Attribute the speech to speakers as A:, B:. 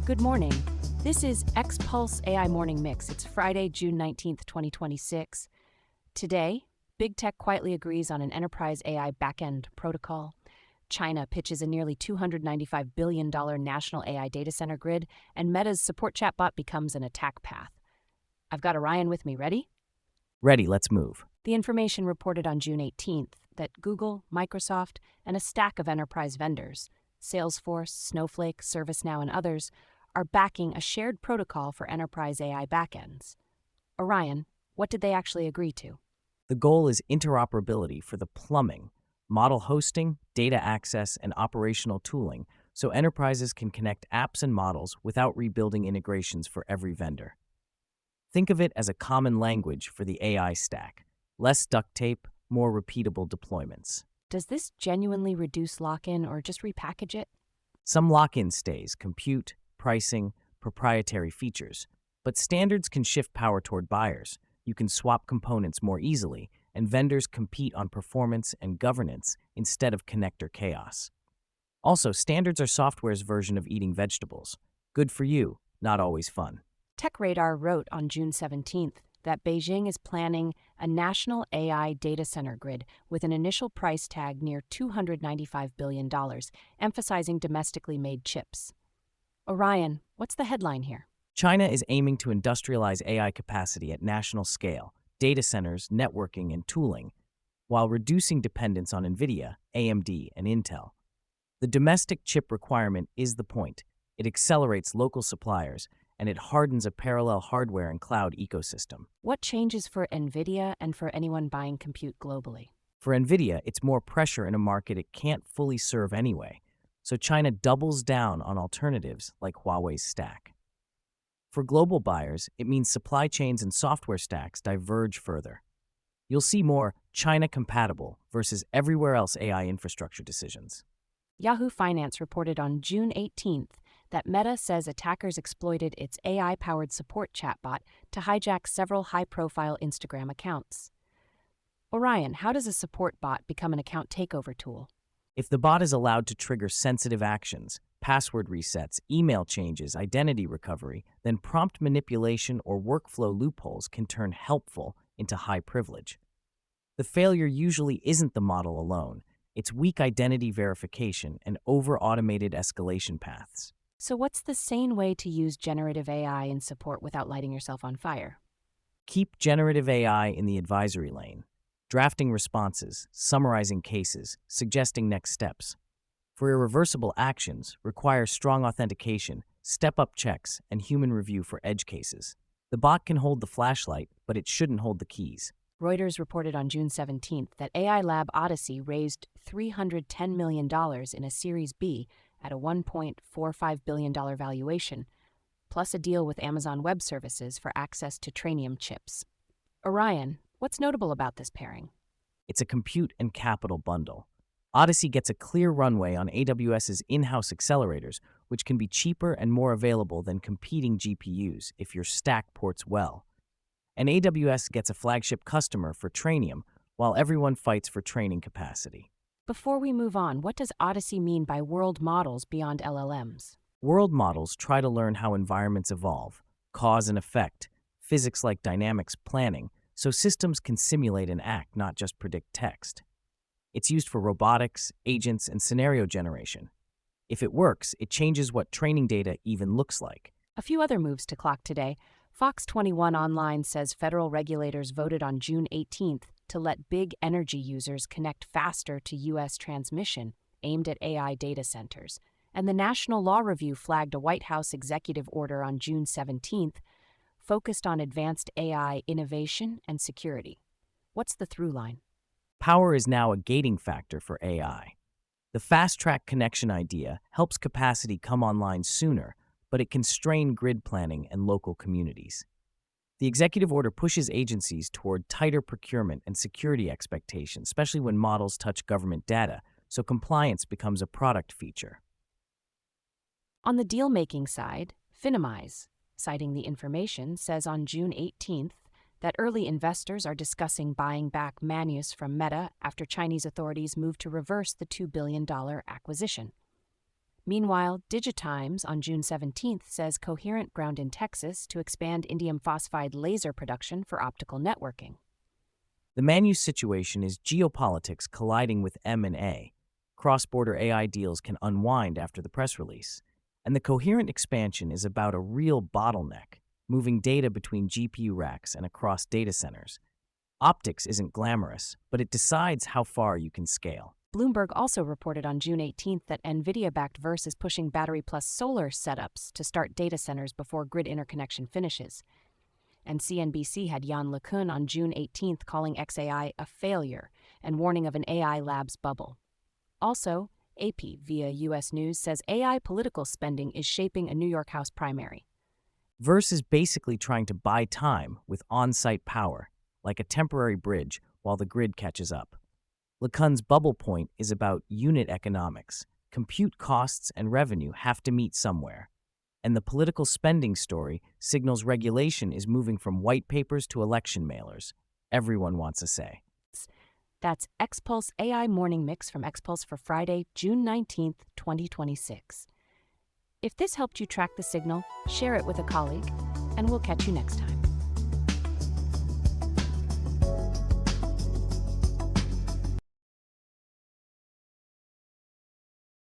A: Good morning. This is X-Pulse AI Morning Mix. It's Friday, June 19th, 2026. Today, Big Tech quietly agrees on an enterprise AI backend protocol. China pitches a nearly $295 billion national AI data center grid, and Meta's support chatbot becomes an attack path. I've got Orion with me. Ready?
B: Ready, let's move.
A: The information reported on June 18th that Google, Microsoft, and a stack of enterprise vendors, Salesforce, Snowflake, ServiceNow, and others, are backing a shared protocol for enterprise AI backends. Orion, what did they actually agree to?
B: The goal is interoperability for the plumbing, model hosting, data access, and operational tooling so enterprises can connect apps and models without rebuilding integrations for every vendor. Think of it as a common language for the AI stack. Less duct tape, more repeatable deployments.
A: Does this genuinely reduce lock-in or just repackage it?
B: Some lock-in stays, compute, pricing, proprietary features, but standards can shift power toward buyers. You can swap components more easily, and vendors compete on performance and governance instead of connector chaos. Also, standards are software's version of eating vegetables. Good for you, not always fun.
A: TechRadar wrote on June 17th that Beijing is planning a national AI data center grid with an initial price tag near $295 billion, emphasizing domestically made chips. Orion, what's the headline here?
B: China is aiming to industrialize AI capacity at national scale, data centers, networking, and tooling, while reducing dependence on NVIDIA, AMD, and Intel. The domestic chip requirement is the point. It accelerates local suppliers, and it hardens a parallel hardware and cloud ecosystem.
A: What changes for NVIDIA and for anyone buying compute globally?
B: For NVIDIA, it's more pressure in a market it can't fully serve anyway, so China doubles down on alternatives like Huawei's stack. For global buyers, it means supply chains and software stacks diverge further. You'll see more China-compatible versus everywhere else AI infrastructure decisions.
A: Yahoo Finance reported on June 18th that Meta says attackers exploited its AI-powered support chatbot to hijack several high-profile Instagram accounts. Orion, how does a support bot become an account takeover tool?
B: If the bot is allowed to trigger sensitive actions, password resets, email changes, identity recovery, then prompt manipulation or workflow loopholes can turn helpful into high privilege. The failure usually isn't the model alone. It's weak identity verification and over-automated escalation paths.
A: So what's the sane way to use generative AI in support without lighting yourself on fire?
B: Keep generative AI in the advisory lane, drafting responses, summarizing cases, suggesting next steps. For irreversible actions, require strong authentication, step-up checks, and human review for edge cases. The bot can hold the flashlight, but it shouldn't hold the keys.
A: Reuters reported on June 17th that AI lab Odyssey raised $310 million in a Series B at a $1.45 billion valuation, plus a deal with Amazon Web Services for access to Trainium chips. Orion, what's notable about this pairing?
B: It's a compute and capital bundle. Odyssey gets a clear runway on AWS's in-house accelerators, which can be cheaper and more available than competing GPUs if your stack ports well. And AWS gets a flagship customer for Trainium, while everyone fights for training capacity.
A: Before we move on, what does Odyssey mean by world models beyond LLMs?
B: World models try to learn how environments evolve, cause and effect, physics like dynamics planning, so systems can simulate and act, not just predict text. It's used for robotics, agents, and scenario generation. If it works, it changes what training data even looks like.
A: A few other moves to clock today. Fox 21 Online says federal regulators voted on June 18th to let big energy users connect faster to U.S. transmission aimed at AI data centers. And the National Law Review flagged a White House executive order on June 17th focused on advanced AI innovation and security. What's the through line?
B: Power is now a gating factor for AI. The fast-track connection idea helps capacity come online sooner, but it can strain grid planning and local communities. The executive order pushes agencies toward tighter procurement and security expectations, especially when models touch government data, so compliance becomes a product feature.
A: On the deal-making side, Finimize, citing the information, says on June 18th that early investors are discussing buying back Manus from Meta after Chinese authorities move to reverse the $2 billion acquisition. Meanwhile, Digitimes on June 17th says Coherent ground in Texas to expand indium phosphide laser production for optical networking.
B: The Manus situation is geopolitics colliding with M&A. Cross-border AI deals can unwind after the press release. And the Coherent expansion is about a real bottleneck, moving data between GPU racks and across data centers. Optics isn't glamorous, but it decides how far you can scale.
A: Bloomberg also reported on June 18th that NVIDIA-backed Verse is pushing battery plus solar setups to start data centers before grid interconnection finishes. And CNBC had Yann LeCun on June 18th calling XAI a failure and warning of an AI labs bubble. Also, AP via U.S. News says AI political spending is shaping a New York House primary.
B: Verse is basically trying to buy time with on-site power, like a temporary bridge while the grid catches up. LeCun's bubble point is about unit economics. Compute costs and revenue have to meet somewhere. And the political spending story signals regulation is moving from white papers to election mailers. Everyone wants a say.
A: That's Xpulse AI Morning Mix from Xpulse for Friday, June 19th, 2026. If this helped you track the signal, share it with a colleague, and we'll catch you next time.